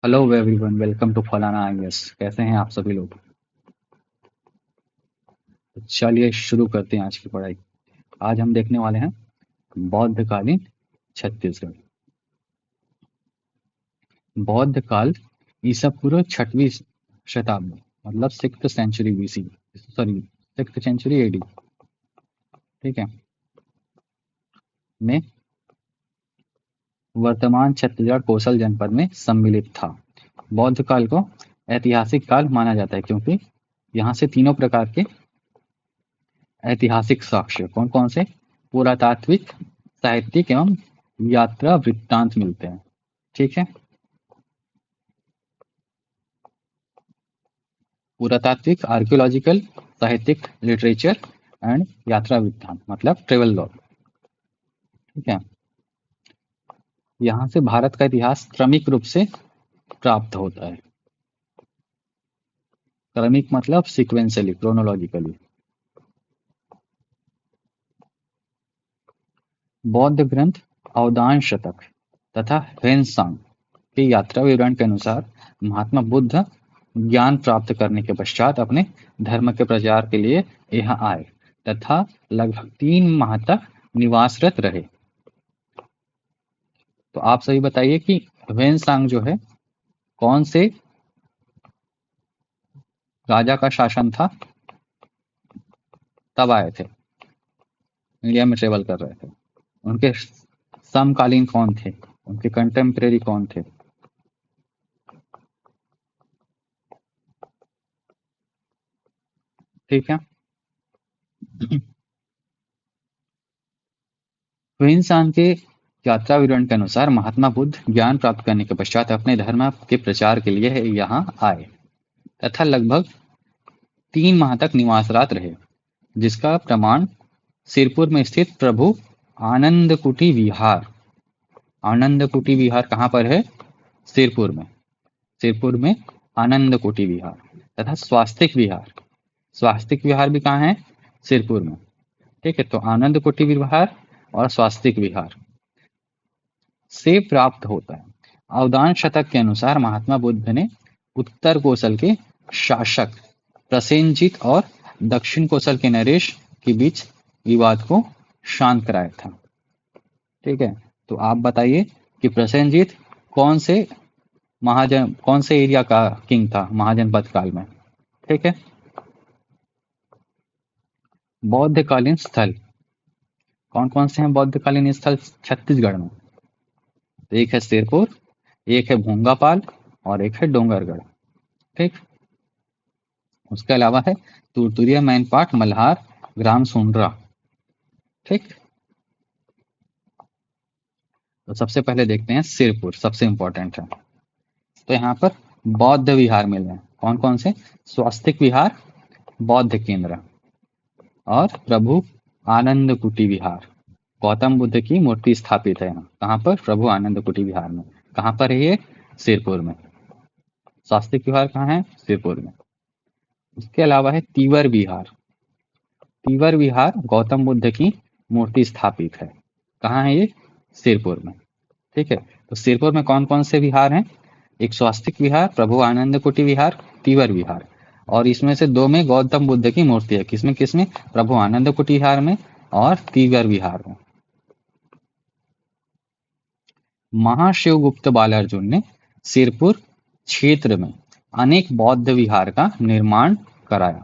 Hello everyone, welcome to फलाना IAS. कैसे हैं आप सभी लोग? तो चलिए शुरू करते हैं आज की पढ़ाई। आज हम देखने वाले हैं बौद्धकालीन छत्तीसगढ़। बौद्ध काल ईसा पूर्व छठवीं शताब्दी, मतलब six century BC, sorry, six century AD, ठीक है, में वर्तमान छत्तीसगढ़ कौशल जनपद में सम्मिलित था। बौद्ध काल को ऐतिहासिक काल माना जाता है क्योंकि यहाँ से तीनों प्रकार के ऐतिहासिक साक्ष्य कौन कौन से पुरातात्विक, साहित्यिक एवं यात्रा वृत्तांत मिलते हैं। ठीक है, पुरातात्विक, आर्कियोलॉजिकल, साहित्यिक, लिटरेचर एंड यात्रा वृत्तांत मतलब ट्रेवल लॉग। ठीक है, यहाँ से भारत का इतिहास क्रमिक रूप से प्राप्त होता है। क्रमिक मतलब सिक्वेंसली, क्रोनोलॉजिकली। बौद्ध ग्रंथ अवदान शतक तथा ह्वेनसांग के यात्रा विवरण के अनुसार महात्मा बुद्ध ज्ञान प्राप्त करने के पश्चात अपने धर्म के प्रचार के लिए यहाँ आए तथा लगभग 3 माह तक निवासरत रहे। तो आप सभी बताइए कि ह्वेनसांग जो है कौन से राजा का शासन था, तब आए थे, इंडिया में ट्रेवल कर रहे थे। उनके समकालीन कौन थे, उनके कंटेम्परेरी कौन थे? ठीक है, ह्वेनसांग के यात्रा विवरण के अनुसार महात्मा बुद्ध ज्ञान प्राप्त करने के पश्चात अपने धर्म के प्रचार के लिए यहाँ आए तथा लगभग 3 माह तक निवासरत रहे, जिसका प्रमाण सिरपुर में स्थित प्रभु आनंद कुटी विहार। आनंद कुटी विहार कहाँ पर है? सिरपुर में। सिरपुर में आनंद कुटी विहार तथा स्वास्तिक विहार। स्वास्तिक विहार भी कहाँ है? सिरपुर में। ठीक है, तो आनंद कुटी विहार और स्वास्तिक विहार से प्राप्त होता है। अवदान शतक के अनुसार महात्मा बुद्ध ने उत्तर कोसल के शासक प्रसेनजीत और दक्षिण कोसल के नरेश के बीच विवाद को शांत कराया था। ठीक है, तो आप बताइए कि प्रसेनजीत कौन से कौन से एरिया का किंग था महाजनपद काल में? ठीक है, बौद्धकालीन स्थल कौन कौन से हैं? बौद्धकालीन स्थल छत्तीसगढ़ में तो एक है सिरपुर, एक है भोंगापाल और एक है डोंगरगढ़। ठीक, उसके अलावा है तुरतुरिया, मैनपाट, मल्हार, ग्राम सोंडरा। ठीक, तो सबसे पहले देखते हैं सिरपुर, सबसे इंपॉर्टेंट है। तो यहाँ पर बौद्ध विहार मिल रहे हैं, कौन कौन से? स्वास्तिक विहार, बौद्ध केंद्र और प्रभु आनंद कुटी विहार। गौतम बुद्ध की मूर्ति स्थापित है यहाँ, कहाँ पर? प्रभु आनंद कुटी विहार में। कहाँ पर है ये? सिरपुर में। स्वास्तिक विहार कहाँ है? सिरपुर में। उसके अलावा है तीवर विहार। तीवर विहार गौतम बुद्ध की मूर्ति स्थापित है, कहाँ है ये? सिरपुर में। ठीक है, तो सिरपुर में कौन कौन से विहार हैं? एक स्वास्तिक विहार, प्रभु आनंद कुटी विहार, तीवर विहार, और इसमें से दो में गौतम बुद्ध की मूर्ति है। किसमें किसमें? प्रभु आनंद कुटी विहार में और तीवर विहार में। महाशिवगुप्त बालार्जुन ने सिरपुर क्षेत्र में अनेक बौद्ध विहार का निर्माण कराया।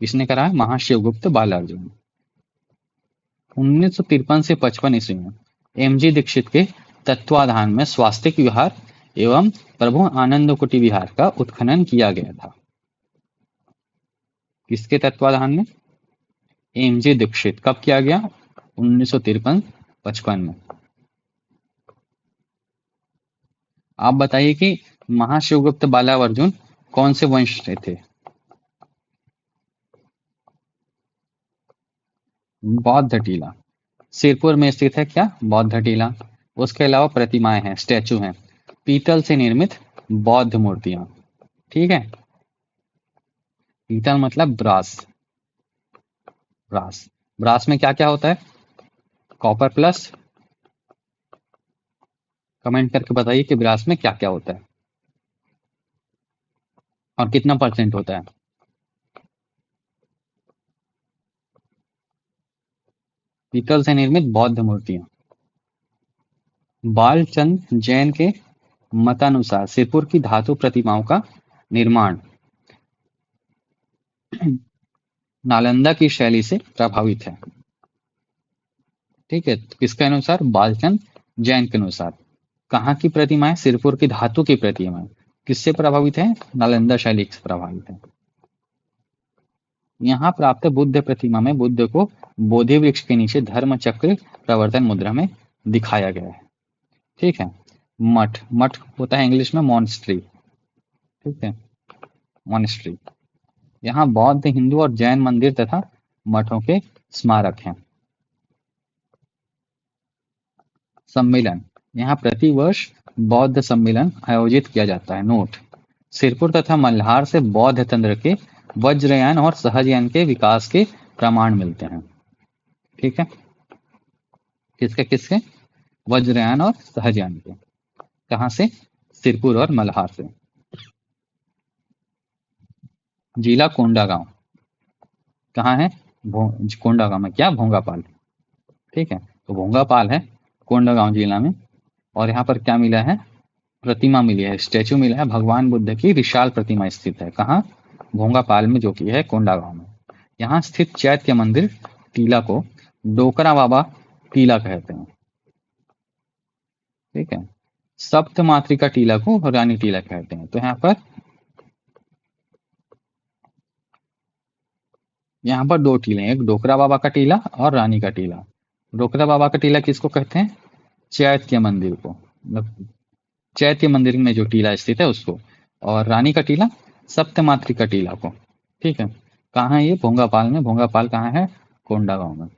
किसने कराया? महाशिवगुप्त बालार्जुन। 1953 से 55 ईस्वी में एमजी दीक्षित के तत्वाधान में स्वास्तिक विहार एवं प्रभु आनंद कुटी विहार का उत्खनन किया गया था। किसके तत्वाधान में? एमजी दीक्षित। कब किया गया? 1953-55 में। आप बताइए कि महाशिवगुप्त बालार्जुन कौन से वंश से थे? बौद्ध टीला। सिरपुर में स्थित है क्या? बौद्ध टीला। उसके अलावा प्रतिमाएं हैं, स्टैचू हैं, पीतल से निर्मित बौद्ध मूर्तियां। ठीक है, पीतल मतलब ब्रास। ब्रास, ब्रास में क्या क्या होता है? Copper plus. कमेंट करके बताइए कि ब्रास में क्या क्या होता है। और कितना परसेंट होता है? पीतल से निर्मित बौद्ध मूर्तियां। बालचंद जैन के मतानुसार सिरपुर की धातु प्रतिमाओं का निर्माण नालंदा की शैली से प्रभावित है। ठीक है, तो किसके अनुसार? बालचंद जैन के अनुसार। कहाँ की प्रतिमाएं? सिरपुर की धातु की प्रतिमाएं किससे प्रभावित है? नालंदा शैली से प्रभावित है। यहाँ प्राप्त बुद्ध प्रतिमा में बुद्ध को बोधि वृक्ष के नीचे धर्म चक्र प्रवर्तन मुद्रा में दिखाया गया है। ठीक है। मठ, मठ होता है इंग्लिश में मॉन्स्ट्री। ठीक है, मॉनेस्ट्री। यहाँ बौद्ध, हिंदू और जैन मंदिर तथा मठों के स्मारक हैं। सम्मेलन, यहाँ प्रतिवर्ष बौद्ध सम्मेलन आयोजित किया जाता है। नोट, सिरपुर तथा मल्हार से बौद्ध तंत्र के वज्रयान और सहजयान के विकास के प्रमाण मिलते हैं। ठीक है, किसके किसके? वज्रयान और सहजयान के। कहाँ से? सिरपुर और मल्हार से। जिला कोंडागांव कहाँ है? कोंडागांव में। क्या? भोंगापाल। ठीक है, तो भोंगापाल है कोंडागांव जिला में। और यहाँ पर क्या मिला है? प्रतिमा मिली है, स्टैचू मिला है। भगवान बुद्ध की विशाल प्रतिमा स्थित है। कहाँ? भोंगापाल में, जो कि है कोंडागांव में। यहाँ स्थित चैत्य मंदिर टीला को डोकरा बाबा टीला कहते हैं। ठीक है, सप्त मातृका टीला को रानी टीला कहते हैं। तो यहाँ पर दो टीले हैं, एक डोकरा बाबा का टीला और रानी का टीला। डोकरा बाबा का टीला किसको कहते हैं? चैत्य मंदिर को, मतलब चैत्य मंदिर में जो टीला स्थित है उसको। और रानी का टीला सप्तमातृका टीला को। ठीक है, कहाँ है ये? भोंगापाल में। भोंगापाल कहाँ है? कोंडागांव में।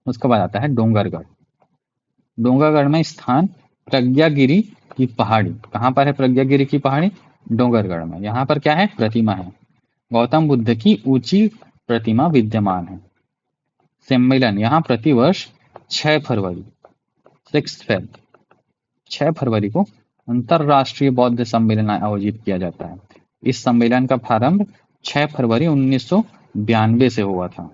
उसके बाद आता है डोंगरगढ़। डोंगरगढ़ में स्थान प्रज्ञागिरी की पहाड़ी। कहाँ पर है प्रज्ञागिरी की पहाड़ी? डोंगरगढ़ में। यहाँ पर क्या है? प्रतिमा है, गौतम बुद्ध की ऊंची प्रतिमा विद्यमान है। सम्मेलन, यहाँ प्रतिवर्ष 6 फरवरी 6 फरवरी को अंतरराष्ट्रीय बौद्ध सम्मेलन आयोजित किया जाता है। इस सम्मेलन का प्रारंभ 6 फरवरी 1992 से हुआ था।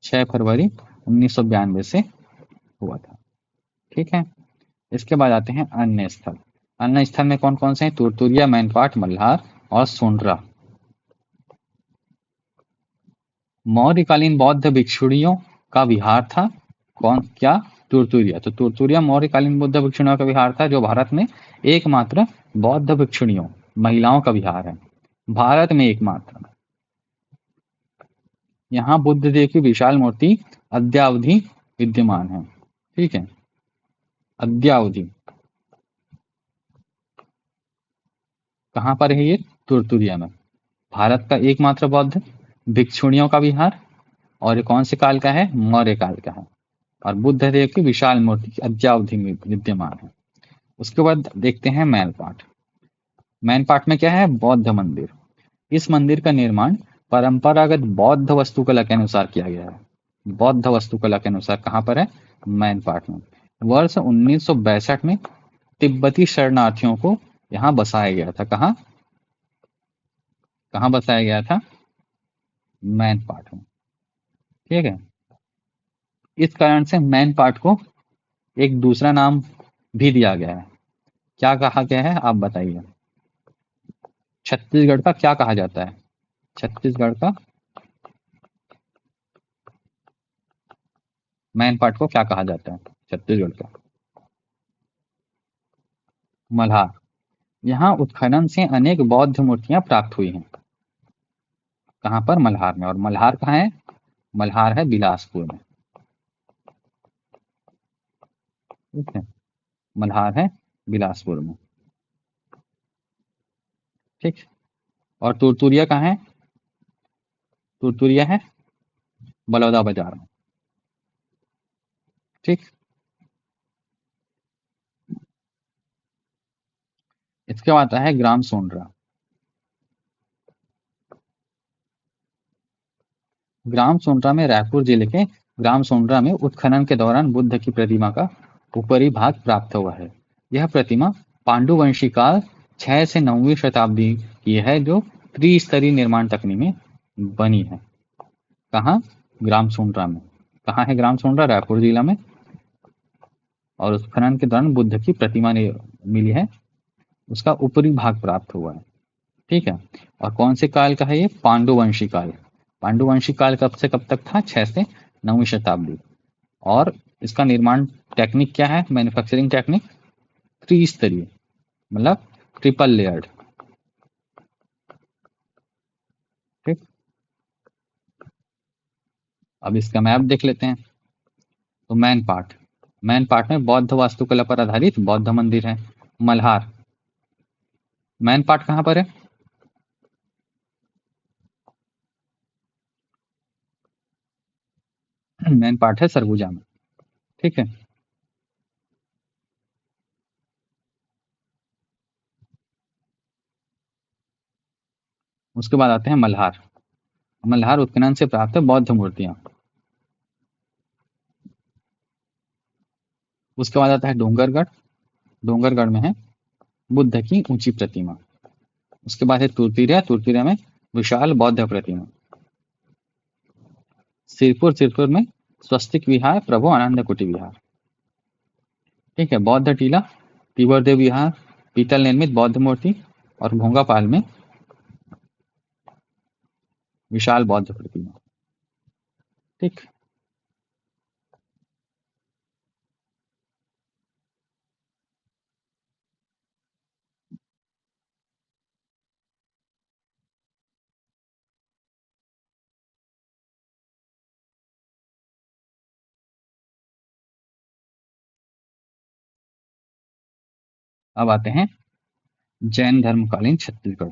6 फरवरी 1992 से हुआ था। ठीक है, इसके बाद आते हैं अन्य स्थल। अन्य स्थल में कौन कौन से हैं? तुरतुरिया, मैनपाट, मल्हार और सोनरा। मौर्यकालीन बौद्ध भिक्षुणियों का विहार था। कौन? क्या? तुरतुरिया। तो तुरतुरिया मौर्यकालीन बौद्ध भिक्षुणियों का विहार था, जो भारत में एकमात्र बौद्ध भिक्षुणियों, महिलाओं का विहार है। भारत में एकमात्र। यहाँ बुद्ध देव की विशाल मूर्ति अद्यावधि विद्यमान है। ठीक है, अद्यावधि। कहाँ पर है ये? तुरतुरिया में। भारत का एकमात्र बौद्ध भिक्षुणियों का विहार। और ये कौन से काल का है? मौर्य काल का है। और बुद्ध देव की विशाल मूर्ति अद्यावधि में विद्यमान है। उसके बाद देखते हैं मैनपाट। मैनपाट में क्या है? बौद्ध मंदिर। इस मंदिर का निर्माण परंपरागत बौद्ध वास्तुकला के अनुसार किया गया है। बौद्ध वास्तुकला के अनुसार कहाँ पर है? मैनपाट में। वर्ष 1962 में तिब्बती शरणार्थियों को यहाँ बसाया गया था। कहाँ कहाँ बसाया गया था? मैनपाट में। ठीक है, इस कारण से मैनपाट को एक दूसरा नाम भी दिया गया है। क्या कहा गया है? आप बताइए। छत्तीसगढ़ का क्या कहा जाता है? छत्तीसगढ़ का मैनपाट को क्या कहा जाता है छत्तीसगढ़ का? मल्हार। यहाँ उत्खनन से अनेक बौद्ध मूर्तियां प्राप्त हुई हैं। कहाँ पर? मल्हार में। और मल्हार कहाँ है? मल्हार है बिलासपुर में। ठीक है, मल्हार है बिलासपुर में। ठीक, और तुरतुरिया कहाँ है? तुरतुरिया है बलौदा बाजार में। ठीक, इसके बाद आता है ग्राम सोनरा। ग्राम सोनरा में रायपुर जिले के ग्राम सोनरा में उत्खनन के दौरान बुद्ध की प्रतिमा का ऊपरी भाग प्राप्त हुआ है। यह प्रतिमा पांडुवंशी काल 6 से 9वीं शताब्दी की है, जो त्रिस्तरीय निर्माण तकनीक में बनी है। कहाँ? ग्राम सोंडरा में। कहाँ है ग्राम सोंडरा? रायपुर जिला में। और उस खनन के दौरान बुद्ध की प्रतिमा मिली है, उसका ऊपरी भाग प्राप्त हुआ है। ठीक है। और कौन से काल का है ये? पांडुवंशी काल। पांडुवंशी काल कब से कब तक था? 6 से 9वीं शताब्दी। और इसका निर्माण टेक्निक क्या है? मैन्युफैक्चरिंग टेक्निक त्रिस्तरीय, मतलब ट्रिपल लेयर्ड। ठीक। अब इसका मैप देख लेते हैं। तो मैन पार्ट में बौद्ध वास्तुकला पर आधारित बौद्ध मंदिर है। मल्हार। मैन पार्ट कहाँ पर है? मैन पार्ट है सरगुजा में। ठीक है। उसके बाद आते हैं मल्हार। मल्हार उत्खनन से प्राप्त है बौद्ध मूर्तियां। उसके बाद आता है डोंगरगढ़। डोंगरगढ़ में है बुद्ध की ऊंची प्रतिमा। उसके बाद है तुर्तीरिया। तुर्तीरिया में विशाल बौद्ध प्रतिमा। सिरपुर। सिरपुर में स्वस्तिक विहार, प्रभु आनंद कुटी विहार। ठीक है। बौद्ध टीला, तिबरदेव विहार, पीतल निर्मित बौद्ध मूर्ति। और भोंगापाल में विशाल बौद्ध प्रतिमा। ठीक। अब आते हैं जैन धर्मकालीन छत्तीसगढ़।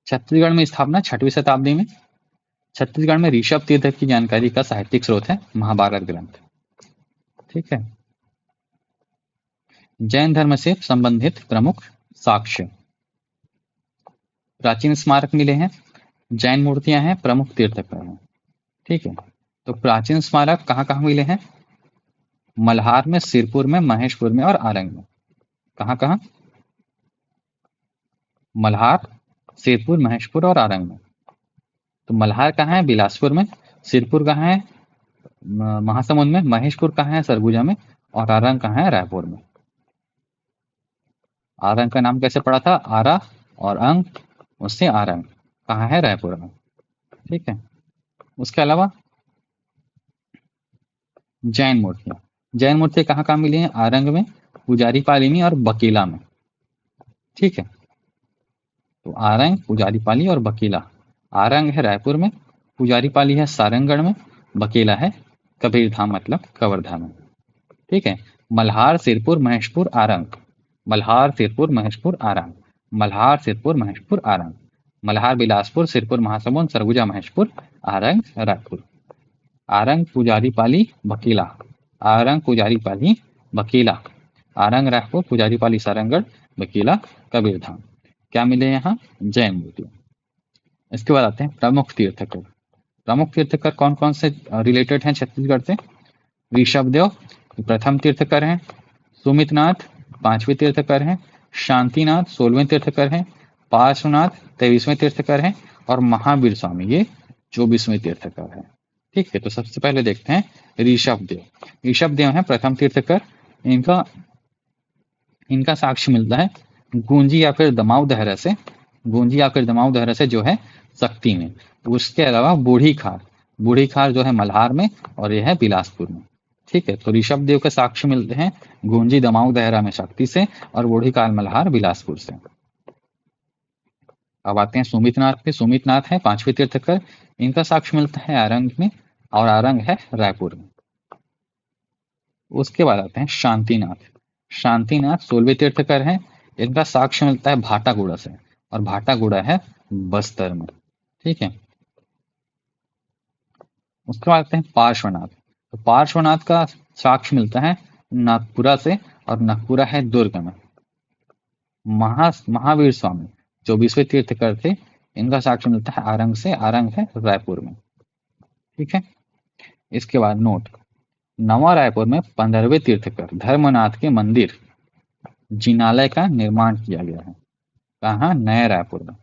छत्तीसगढ़ में स्थापना 6वीं शताब्दी में। छत्तीसगढ़ में ऋषभ तीर्थ की जानकारी का साहित्यिक स्रोत है महाभारत ग्रंथ। ठीक है। जैन धर्म से संबंधित प्रमुख साक्ष्य। प्राचीन स्मारक मिले हैं, जैन मूर्तियां हैं, प्रमुख तीर्थकर हैं। ठीक है। तो प्राचीन स्मारक कहाँ कहाँ मिले हैं? मल्हार में, सिरपुर में, महेशपुर में और आरंग में। कहाँ कहाँ? मल्हार, सिरपुर, महेशपुर और आरंग में। तो मल्हार कहाँ है? बिलासपुर में। सिरपुर कहाँ है? महासमुंद में। महेशपुर कहाँ है? सरगुजा में। और आरंग कहाँ है? रायपुर में। आरंग का नाम कैसे पड़ा था? आरा और अंग, उससे आरंग। कहाँ है? रायपुर में। ठीक है। उसके अलावा जैन मूर्तियां। जैन मूर्तियां कहाँ कहाँ मिली हैं? आरंग में, पुजारी पाली में और बकीला में। ठीक है। तो आरंग, पुजारी पाली और बकीला। आरंग है रायपुर में, पुजारी पाली है सारंगगढ़ में, बकीला है कबीरधाम मतलब कवर्धा में। ठीक है। मल्हार, सिरपुर, महेशपुर, आरंग। मल्हार, सिरपुर, महेशपुर, आरंग। मल्हार, सिरपुर, महेशपुर, आरंग। मल्हार, बिलासपुर, सिरपुर, महासमुंद, सरगुजा, महेशपुर, आरंग, रायपुर। आरंग, पुजारी पाली, बकीला। आरंग, पुजारी पाली, बकीला। आरंग, रायपुर, पुजारी पाली, सारंगगढ़, बकीला, कबीरधाम। क्या मिले यहाँ? जैन मूर्ति। इसके बाद आते हैं प्रमुख तीर्थकर। प्रमुख तीर्थकर कौन कौन से रिलेटेड हैं छत्तीसगढ़ से? ऋषभदेव प्रथम तीर्थकर हैं। सुमितनाथ 5वें तीर्थकर हैं। शांतिनाथ 16वें तीर्थकर हैं। पार्श्वनाथ 23वें तीर्थकर हैं। और महावीर स्वामी ये 24वें तीर्थकर हैं। ठीक है। तो सबसे पहले देखते हैं ऋषभदेव। ऋषभदेव हैं प्रथम तीर्थकर। इनका इनका साक्ष्य मिलता है गूंजी या फिर दमाऊ दहरा से। गूंजी या फिर दमाऊ दहरा से जो है शक्ति में। उसके अलावा बूढ़ी खार। बूढ़ी खार जो है मल्हार में और यह है बिलासपुर में। ठीक है। तो ऋषभ देव के साक्ष्य मिलते हैं गूंजी दमाऊ दहरा में शक्ति से और बूढ़ी खार मल्हार बिलासपुर से। अब आते हैं सुमितनाथ पे। सुमितनाथ है 5वें तीर्थकर। इनका साक्ष्य मिलता है आरंग में और आरंग है रायपुर में। उसके बाद आते हैं शांतिनाथ। शांतिनाथ 16वें तीर्थकर हैं। इनका साक्ष्य मिलता है भाटागुड़ा से और भाटागुड़ा है बस्तर में। ठीक है। उसके बाद आते हैं पार्श्वनाथ। तो पार्श्वनाथ का साक्ष्य मिलता है नागपुरा से और नागपुरा है दुर्ग में। महावीर स्वामी 24वें तीर्थकर थे। इनका साक्ष्य मिलता है आरंग से। आरंग है रायपुर में। ठीक है। इसके बाद नोट, नवा रायपुर में 15वें तीर्थकर धर्मनाथ के मंदिर जिनालय का निर्माण किया गया है। कहाँ? नया रायपुर में।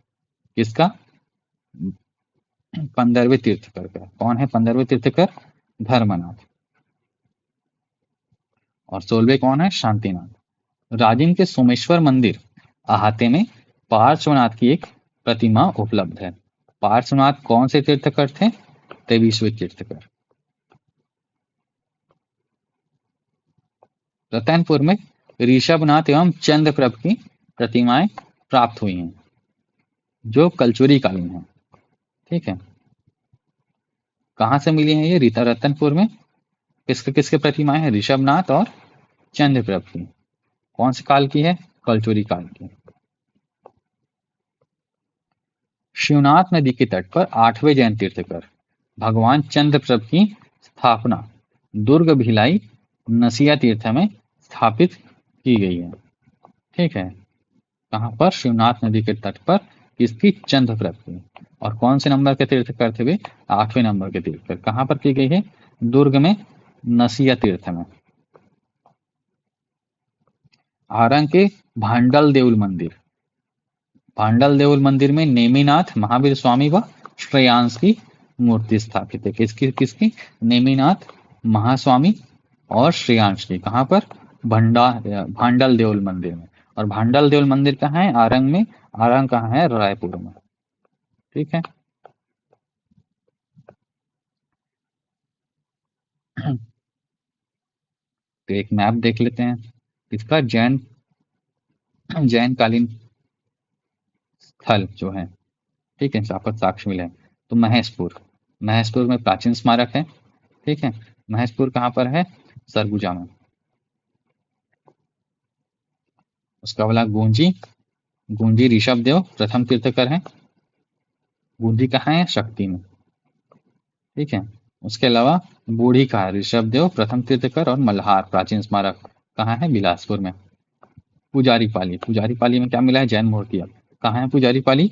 किसका? 15वें तीर्थकर का। कौन है 15वें तीर्थकर? धर्मनाथ। और 16वें कौन है? शांतिनाथ। राजिम के सोमेश्वर मंदिर अहाते में पार्श्वनाथ की एक प्रतिमा उपलब्ध है। पार्श्वनाथ कौन से तीर्थकर थे? 23वें तीर्थकर। रतनपुर में ऋषभनाथ एवं चंद्रप्रभ की प्रतिमाएं प्राप्त हुई हैं, जो कलचुरी कालीन है। ठीक है। कहाँ से मिली हैं ये? रीता रतनपुर में। किसके किसके प्रतिमाएं हैं? ऋषभनाथ और चंद्रप्रभ की। कौन से काल की है? कलचुरी काल की। शिवनाथ नदी के तट पर 8वें जैन तीर्थकर भगवान चंद्रप्रभ की स्थापना दुर्ग भिलाई नसिया तीर्थ में स्थापित की गई है। ठीक है। कहाँ पर? शिवनाथ नदी के तट पर। किसकी? चंद्रप्रभ की। और कौन से नंबर के तीर्थकर थे वे? 8वें नंबर के तीर्थकर। कहाँ पर की गई है? दुर्ग में नसिया तीर्थ में। आरंग के भांडल देउल मंदिर। भांडल देउल मंदिर में नेमिनाथ महावीर स्वामी व श्रेयांश की मूर्ति स्थापित है। किसकी किसकी? नेमिनाथ महास्वामी और श्रेयांश की। कहाँ पर? भांडल देउल मंदिर में। और भांडल देउल मंदिर कहाँ है? आरंग में। आरंग कहाँ है? रायपुर में। ठीक है। तो एक मैप देख लेते हैं इसका। जैन कालीन स्थल जो है, ठीक है, जहाँ पर साक्ष्य मिले हैं। तो महेशपुर में प्राचीन स्मारक है। ठीक है। महेशपुर कहाँ पर है? सरगुजा में। उसका बोला गूंजी ऋषभ देव प्रथम तीर्थकर है। गूंजी कहाँ है? शक्ति में। ठीक है। उसके अलावा बूढ़ी का ऋषभ देव प्रथम तीर्थकर और मल्हार प्राचीन स्मारक कहाँ है? बिलासपुर में। पुजारी पाली में क्या मिला है? जैन मूर्तियां। कहाँ है पुजारी पाली?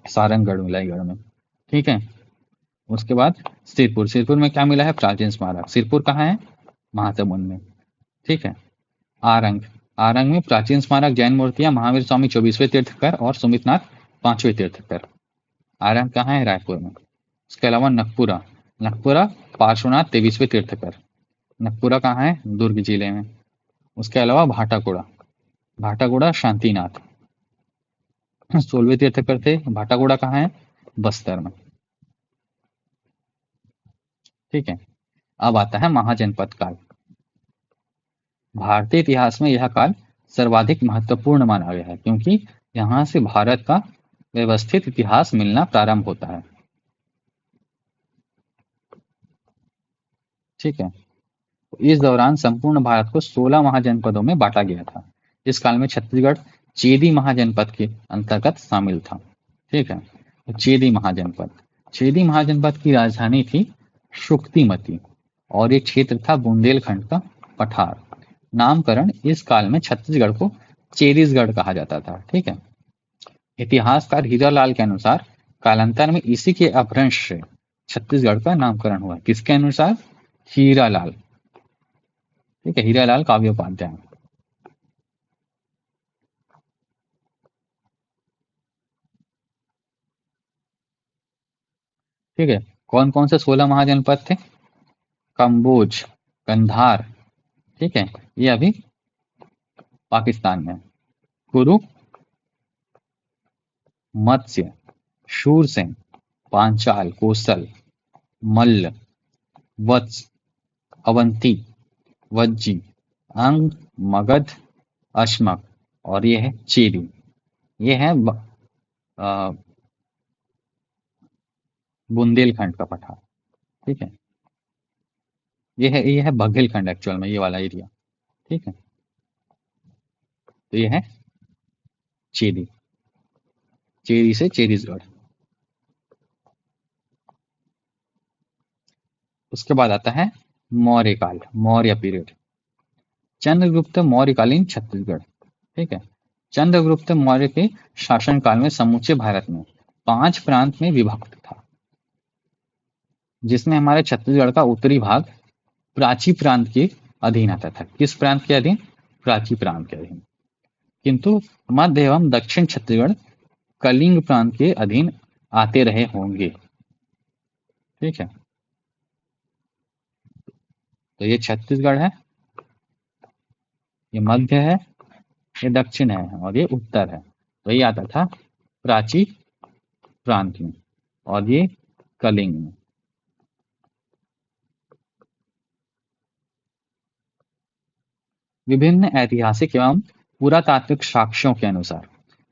सारंगगढ़ मिलाईगढ़ में। ठीक है। उसके बाद सिरपुर में क्या मिला है? प्राचीन स्मारक। सिरपुर कहाँ है? महासमुंद में। ठीक है। आरंग आरंग में प्राचीन स्मारक, जैन मूर्तियां, महावीर स्वामी 24वें तीर्थकर और सुमितनाथ 5वें तीर्थकर। आरंग कहाँ है? रायपुर में। इसके अलावा नकपुरा पार्श्वनाथ 23वें तीर्थकर। नकपुरा कहाँ है? दुर्ग जिले में। उसके अलावा भाटाकोड़ा शांतिनाथ 16वें तीर्थकर थे। भाटाकोड़ा कहाँ है? बस्तर में। ठीक है। अब आता है महाजनपद काल। भारतीय इतिहास में यह काल सर्वाधिक महत्वपूर्ण माना गया है, क्योंकि यहाँ से भारत का व्यवस्थित इतिहास मिलना प्रारंभ होता है। ठीक है। तो इस दौरान संपूर्ण भारत को 16 महाजनपदों में बांटा गया था। इस काल में छत्तीसगढ़ चेदी महाजनपद के अंतर्गत शामिल था। ठीक है। तो चेदी महाजनपद की राजधानी थी शुक्तिमती और ये क्षेत्र था बुंदेलखंड का पठार। नामकरण इस काल में छत्तीसगढ़ को चेरीसगढ़ कहा जाता था। ठीक है। इतिहासकार हीरालाल के अनुसार कालांतर में इसी के अपभ्रंश से छत्तीसगढ़ का नामकरण हुआ। किसके अनुसार? हीरालाल। ठीक है। हीरालाल काव्योपाध्याय। ठीक है। कौन कौन से 16 महाजनपद थे? कंबोज, कंधार। ठीक है। ये अभी पाकिस्तान में। कुरु, मत्स्य, शूरसेन, पांचाल, कोसल, मल्ल, वत्स, अवंती, वज्जी, अंग, मगध, अश्मक और ये है चेरी। ये है बुंदेलखंड का पठार। ठीक है। ये है बघेलखंड एक्चुअल में, ये वाला एरिया। ठीक है। तो ये है चेरी। चेरी से चेरीसगढ़। उसके बाद आता है मौर्य काल, मौर्य पीरियड। चंद्रगुप्त मौर्यकालीन छत्तीसगढ़। ठीक है। चंद्रगुप्त मौर्य के शासनकाल में समूचे भारत में 5 प्रांत में विभक्त था, जिसमें हमारे छत्तीसगढ़ का उत्तरी भाग प्राची प्रांत के अधीन आता था। किस प्रांत के अधीन? प्राची प्रांत के अधीन, किंतु मध्य एवं दक्षिण छत्तीसगढ़ कलिंग प्रांत के अधीन आते रहे होंगे। ठीक है, तो ये छत्तीसगढ़ है, ये मध्य है, ये दक्षिण है और ये उत्तर है। तो ये आता था प्राची प्रांत में और ये कलिंग में। विभिन्न ऐतिहासिक एवं पुरातात्विक साक्ष्यों के अनुसार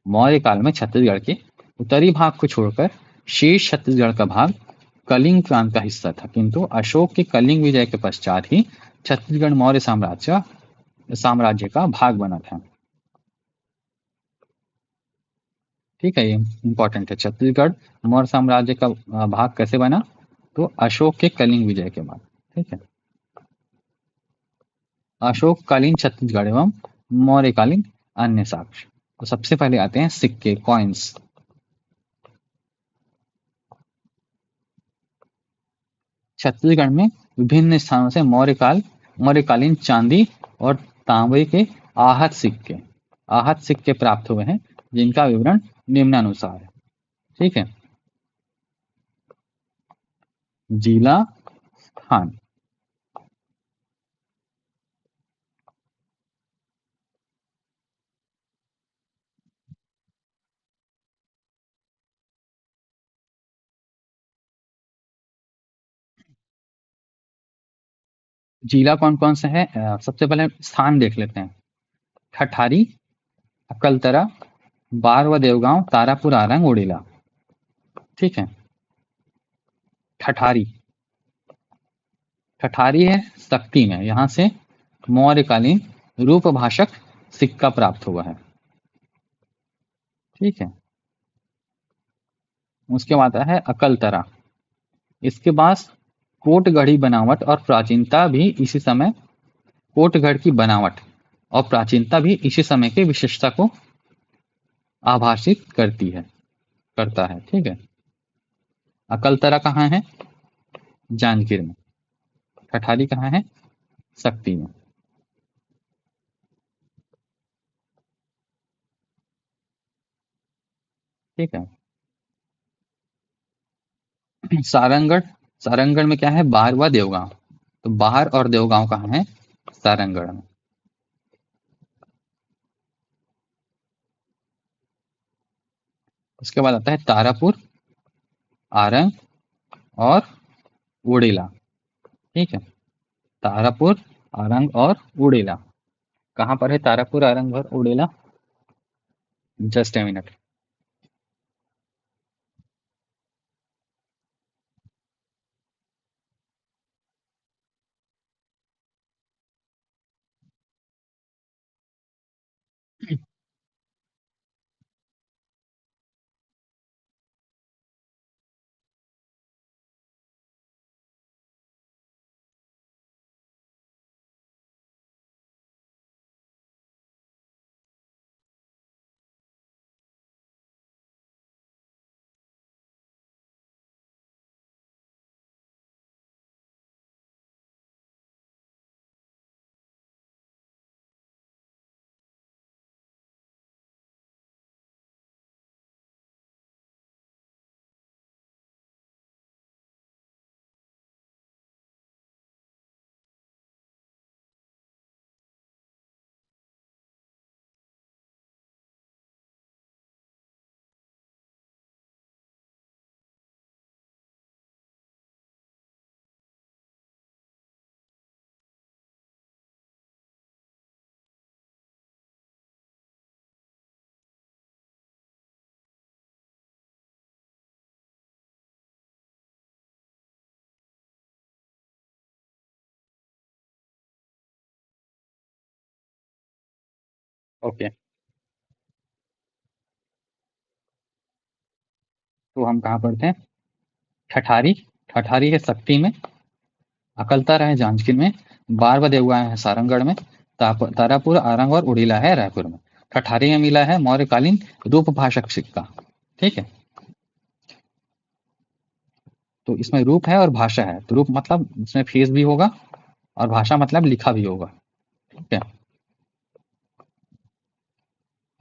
मौर्य काल में छत्तीसगढ़ के उत्तरी भाग को छोड़कर शेष छत्तीसगढ़ का भाग कलिंग प्रांत का हिस्सा था, किंतु अशोक के कलिंग विजय के पश्चात ही छत्तीसगढ़ मौर्य साम्राज्य का भाग बना था। ठीक है, ये इंपॉर्टेंट है। छत्तीसगढ़ मौर्य साम्राज्य का भाग कैसे बना? तो अशोक के कलिंग विजय के बाद। ठीक है, अशोककालीन छत्तीसगढ़ एवं मौर्यकालीन अन्य साक्ष्य। तो सबसे पहले आते हैं सिक्के, कॉइन्स। छत्तीसगढ़ में विभिन्न स्थानों से मौर्यकालीन चांदी और तांबे के आहत सिक्के प्राप्त हुए हैं, जिनका विवरण निम्नानुसार है। ठीक है, जिला, स्थान। जिला कौन कौन सा है? सबसे पहले स्थान देख लेते हैं। ठठारी, अकलतरा, बारवा देवगांव, तारापुर, आरंग, ओडिला। ठीक है, ठठारी ठठारी है सक्ती में, यहाँ से मौर्यकालीन रूपभाषक सिक्का प्राप्त हुआ है। ठीक है, उसके बाद आता है अकलतरा। इसके पास कोटगढ़ी बनावट और प्राचीनता भी इसी समय कोटगढ़ की बनावट और प्राचीनता भी इसी समय की विशेषता को आभासित करता है। ठीक है, अकलतरा कहाँ है? जांजगीर में। ठठारी कहाँ है? सक्ती में। ठीक है, सारंगढ़। सारंगढ़ में क्या है? बारवा देवगांव। तो बाहर और देवगांव कहाँ है? सारंगढ़ में। उसके बाद आता है तारापुर, आरंग और उड़ीला। ठीक है, तारापुर, आरंग और उड़ीला। कहाँ पर है तारापुर, आरंग और उड़ीला? Just a minute. ओके, तो हम कहाँ पढ़ते हैं? ठठारी। ठठारी है सक्ती में, अकलतरा है जांजगीर में, बारवा देवगांव है सारंगढ़ में, तारापुर, आरंग और उड़ीला है रायपुर में। ठठारी में मिला है मौर्यकालीन रूपभाषक सिक्का। ठीक है, तो इसमें रूप है और भाषा है। तो रूप मतलब इसमें फेस भी होगा और भाषा मतलब लिखा भी होगा। ठीक है,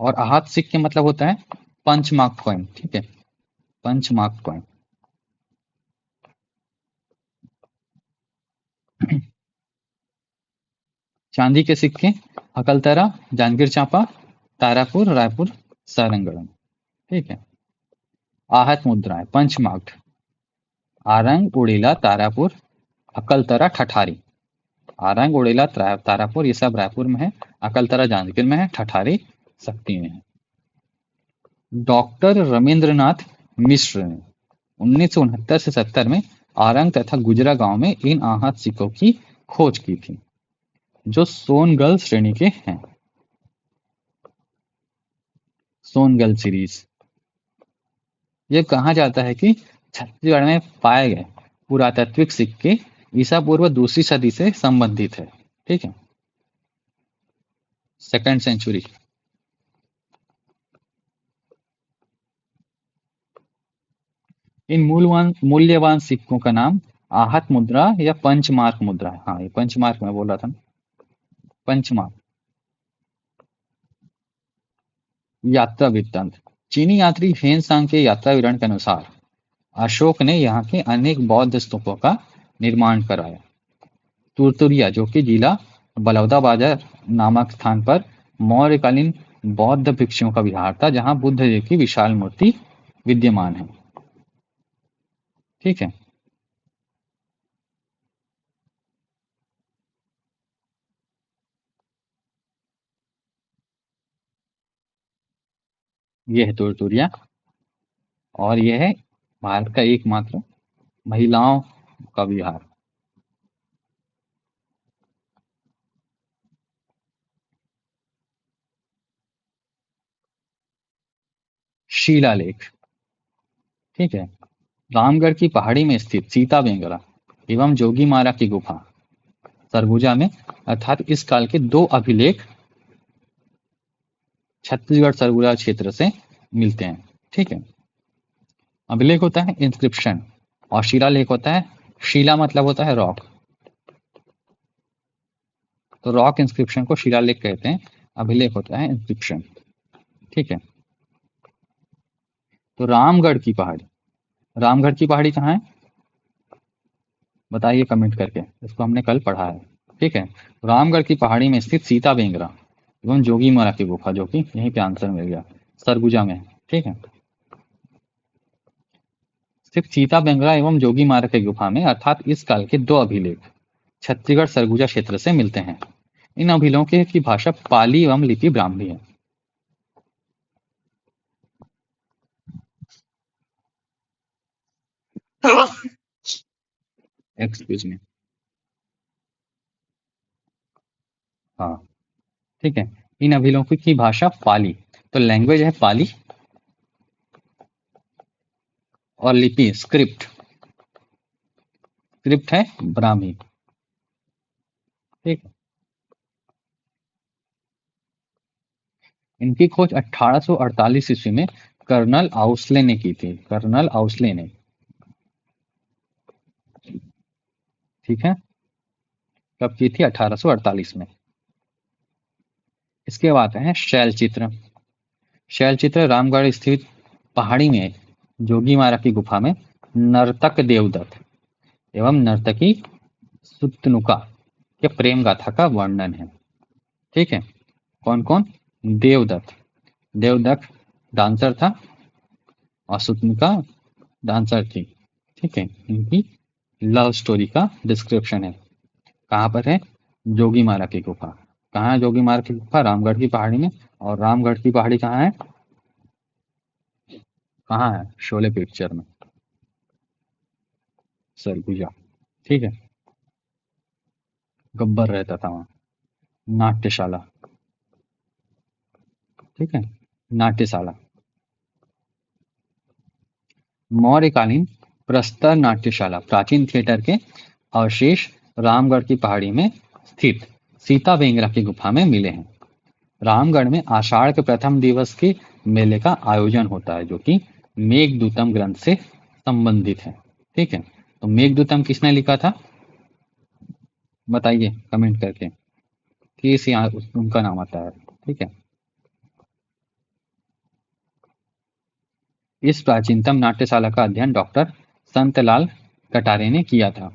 और आहत सिक्के मतलब होता है पंच मार्क कॉइन, ठीक है, पंच मार्क कॉइन। चांदी के सिक्के अकलतरा, जांजगीर चांपा, तारापुर, रायपुर, सारंगगढ़, ठीक है। आहत मुद्राएं पंच मार्क्ड, आरंग, उड़ीला, तारापुर, अकलतरा, ठठारी। आरंग, उड़ीला, तारापुर ये सब रायपुर में है, अकलतरा जांजगीर में है, ठठारी शक्ति में है। डॉक्टर रमेंद्रनाथ मिश्र ने 1969 से 70 में आरंग तथा गुजरा गांव में इन आहत सिक्कों की खोज की थी, जो सोनगल श्रेणी के हैं। सोनगल सीरीज। ये कहा जाता है कि छत्तीसगढ़ में पाए गए पुरातात्विक सिक्के ईसा पूर्व दूसरी सदी से संबंधित है, ठीक है, सेकंड सेंचुरी। इन मूल्यवान सिक्कों का नाम आहत मुद्रा या पंचमार्क मुद्रा है। हाँ, ये पंचमार्क मैं बोल रहा था ना, पंचमार्क। यात्रा वृत्तांत। चीनी यात्री हेन सांग के यात्रा विवरण के अनुसार अशोक ने यहाँ के अनेक बौद्ध स्तूपों का निर्माण कराया। तुरतुरिया, जो कि जिला बलौदाबाजार नामक स्थान पर मौर्यकालीन बौद्ध भिक्षुओं का विहार था, जहां बुद्ध जी की विशाल मूर्ति विद्यमान है, ठीक है। ये है तुरतुरिया, और यह है भारत का एकमात्र महिलाओं का विहार। शिलालेख, ठीक है। रामगढ़ की पहाड़ी में स्थित सीता बेंगरा एवं जोगी मारा की गुफा सरगुजा में, अर्थात इस काल के दो अभिलेख छत्तीसगढ़ सरगुजा क्षेत्र से मिलते हैं, ठीक है। अभिलेख होता है इंस्क्रिप्शन और शिलालेख होता है, शिला मतलब होता है रॉक, तो रॉक इंस्क्रिप्शन को शिलालेख कहते हैं, अभिलेख होता है इंस्क्रिप्शन, ठीक है। तो रामगढ़ की पहाड़ी, रामगढ़ की पहाड़ी कहाँ है बताइए कमेंट करके, इसको हमने कल पढ़ा है, ठीक है। रामगढ़ की पहाड़ी में स्थित सीता बेंगरा एवं जोगी मारा की गुफा, जो कि यहीं पे आंसर मिल गया, सरगुजा में, ठीक है। सिर्फ सीता बेंगरा एवं जोगी मारा की गुफा में, अर्थात इस काल के दो अभिलेख छत्तीसगढ़ सरगुजा क्षेत्र से मिलते हैं। इन अभिलेखों की भाषा पाली एवं लिपि ब्राह्मी है। Excuse me. हाँ, ठीक है। इन अभिलेखों की भाषा पाली, तो लैंग्वेज है पाली, और लिपि स्क्रिप्ट, स्क्रिप्ट है ब्राह्मी, ठीक है। इनकी खोज 1848 ईस्वी में कर्नल आउसले ने की थी, कर्नल आउसले ने, ठीक है। कब की थी? 1848 में। इसके बाद है शैल चित्र। शैल चित्र रामगढ़ स्थित पहाड़ी में जोगी मारा की गुफा में नर्तक देवदत्त एवं नर्तकी सुतनुका के प्रेम गाथा का वर्णन है, ठीक है। कौन कौन? देवदत्त, देवदत्त डांसर था और सुतनुका डांसर थी, ठीक है। इनकी लव स्टोरी का डिस्क्रिप्शन है। कहाँ पर है? जोगी मारा की गुफा। कहाँ है जोगी मारा की गुफा? रामगढ़ की पहाड़ी में। और रामगढ़ की पहाड़ी कहाँ है? कहाँ है? शोले पिक्चर में, सरगुजा, ठीक है। गब्बर रहता था वहाँ। नाट्यशाला, ठीक है, नाट्यशाला। मौर्यकालीन प्रस्तर नाट्यशाला प्राचीन थिएटर के अवशेष रामगढ़ की पहाड़ी में स्थित सीता बेंगरा की गुफा में मिले हैं। रामगढ़ में आषाढ़ के प्रथम दिवस के मेले का आयोजन होता है, जो कि मेघदूतम ग्रंथ से संबंधित है, ठीक है। तो मेघदूतम किसने लिखा था बताइए कमेंट करके, किस यहाँ उनका नाम आता है, ठीक है। इस प्राचीनतम नाट्यशाला का अध्ययन डॉक्टर संतलाल कटारे ने किया था।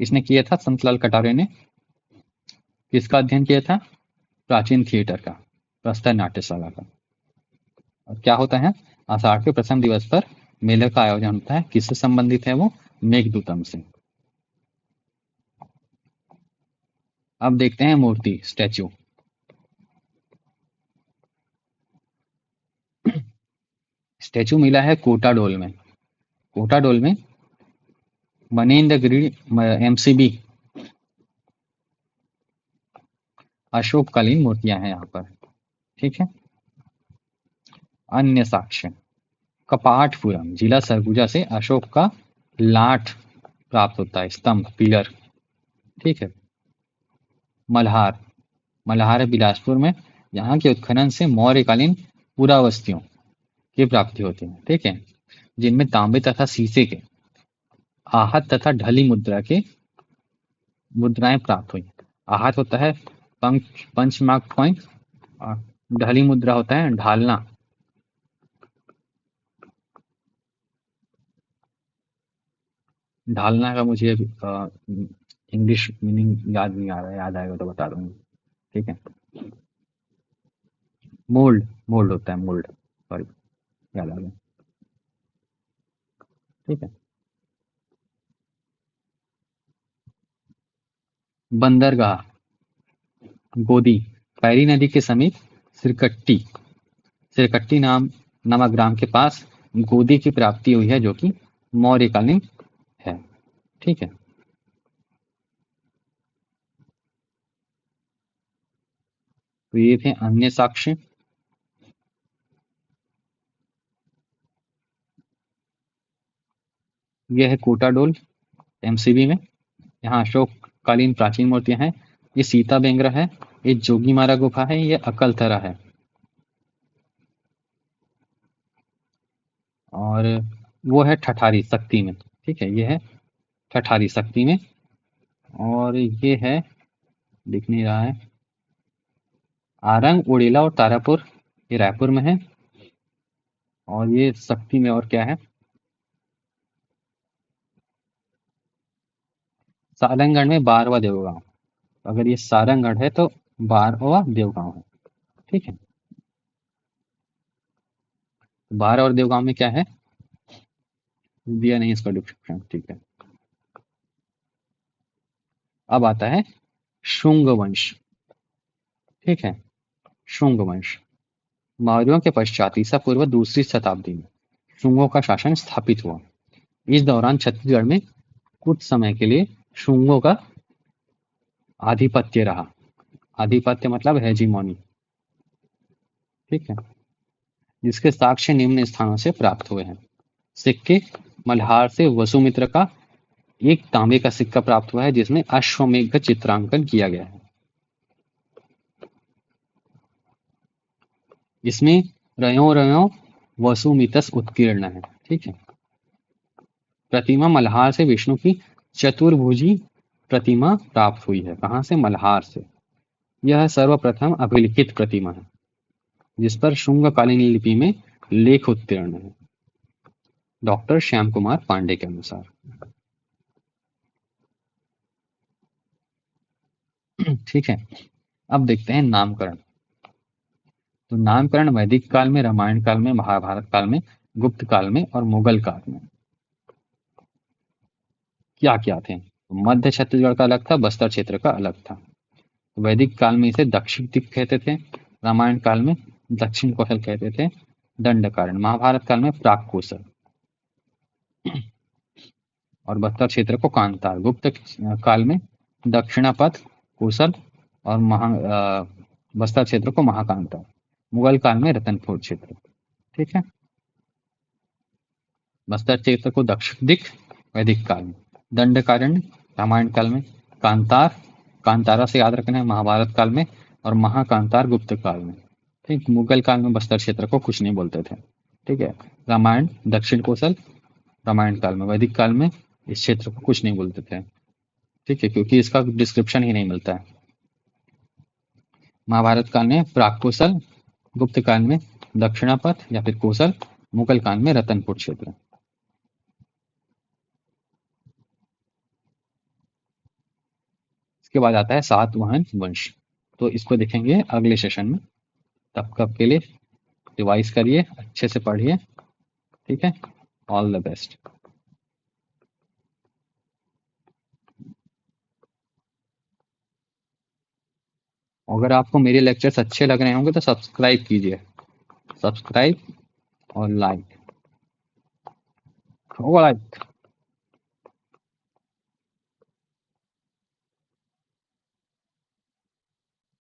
इसने किया था संतलाल कटारे ने। किसका अध्ययन किया था? प्राचीन थिएटर का, प्रस्तर नाट्यशाला का। और क्या होता है? आषाढ़ के प्रथम दिवस पर मेले का आयोजन होता है। किससे संबंधित है वो? मेघदूतम से। अब देखते हैं मूर्ति, स्टैचू। स्टैचू मिला है कोटाडोल में। कोटाडोल में मनेंद्रगिरी एमसीबी अशोककालीन मूर्तियां हैं यहाँ पर। ठीक है। अन्य साक्ष्य, कपाटपुरम जिला सरगुजा से अशोक का लाठ प्राप्त होता है, स्तंभ, पिलर। ठीक है। मल्हार, मल्हार है बिलासपुर में। यहाँ के उत्खनन से मौर्यकालीन पुरावस्तियों की प्राप्ति होती है। ठीक है। जिनमें तांबे तथा शीशे के आहत तथा ढली मुद्रा के मुद्राएं प्राप्त हुई। आहत होता है पंच मार्क कॉइन, और ढली मुद्रा होता है ढालना। ढालना का मुझे इंग्लिश मीनिंग याद नहीं आ रहा है, याद आएगा तो बता दूंगा। ठीक है। मोल्ड, मोल्ड होता है मोल्ड, सॉरी, याद आ गया। ठीक है। बंदरगाह, गोदी, पैरी नदी के समीप सिरकट्टी, सिरकट्टी नामक ग्राम के पास गोदी की प्राप्ति हुई है, जो कि मौर्यकालीन है। ठीक है। तो ये थे अन्य साक्ष्य। यह है कोटाडोल एमसीबी में। यहाँ अशोककालीन प्राचीन मूर्तियां हैं। ये सीता बेंगरा है, ये जोगीमारा गुफा है, ये अकलतरा है। और वो है ठठारी शक्ति में। ठीक है। ये है ठठारी शक्ति में। और ये है, दिख नहीं रहा है, आरंग, उड़ीला और तारापुर, ये रायपुर में है। और ये शक्ति में और क्या है? सारंगगढ़ में 12वां देवगांव। अगर ये सारंगगढ़ है तो 12वां देवगांव है। ठीक है। 12 और देवगांव में क्या है? दिया नहीं इसका डिस्क्रिप्शन। ठीक है। अब आता है शुंग वंश। ठीक है। शुंग वंश मौर्यों के पश्चात ईसा पूर्व दूसरी शताब्दी में शुंगों का शासन स्थापित हुआ। इस दौरान छत्तीसगढ़ में कुछ समय के लिए शुंगों का आधिपत्य रहा। आधिपत्य मतलब हेजीमोनी। ठीक है। जिसके साक्ष्य निम्न स्थानों से प्राप्त हुए हैं। सिक्के, मल्हार से वसुमित्र का एक तांबे का सिक्का प्राप्त हुआ है, जिसमें अश्वमेघ चित्रांकन किया गया है। इसमें रयो रयो वसुमितस उत्कीर्ण है। ठीक है। प्रतिमा मल्हार से विष्णु की चतुर्भुजी प्रतिमा प्राप्त हुई है। कहाँ से? मल्हार से। यह सर्वप्रथम अभिलिखित प्रतिमा है, जिस पर शुंगकालीन लिपि में लेख उत्तीर्ण है, डॉक्टर श्याम कुमार पांडे के अनुसार। ठीक है। अब देखते हैं नामकरण। तो नामकरण वैदिक काल में, रामायण काल में, महाभारत काल में, गुप्त काल में और मुगल काल में क्या क्या थे? तो मध्य छत्तीसगढ़ का अलग था, बस्तर क्षेत्र का अलग था। तो वैदिक काल में इसे दक्षिण दिक् कहते थे, रामायण काल में दक्षिण कौशल कहते थे, दंडकारण्य, महाभारत काल में प्राक कौशल, और बस्तर क्षेत्र को कांतार, गुप्त काल में दक्षिणापथ कौशल और बस्तर क्षेत्र को महाकांतार, मुगल काल में रतनपुर क्षेत्र। ठीक है। बस्तर क्षेत्र को दक्षिण दिक् वैदिक काल में, दंडकारण्य रामायण काल में, कांतार कांतारा से याद रखना है महाभारत काल में, और महाकांतार गुप्त काल में। ठीक। मुगल काल में बस्तर क्षेत्र को कुछ नहीं बोलते थे। ठीक है। रामायण दक्षिण कौशल रामायण काल में, वैदिक काल में इस क्षेत्र को कुछ नहीं बोलते थे। ठीक है। क्योंकि इसका डिस्क्रिप्शन ही नहीं मिलता है। महाभारत काल में प्राक कौशल गुप्त काल में दक्षिणापथ या फिर कोसल, मुगल काल में रतनपुर क्षेत्र। इसके बाद आता है सातवाहन वंश। तो इसको देखेंगे अगले सेशन में। तब कब के लिए रिवाइज करिए, अच्छे से पढ़िए। ठीक है, ऑल द बेस्ट। अगर आपको मेरे लेक्चर्स अच्छे लग रहे होंगे तो सब्सक्राइब कीजिए, सब्सक्राइब और लाइक।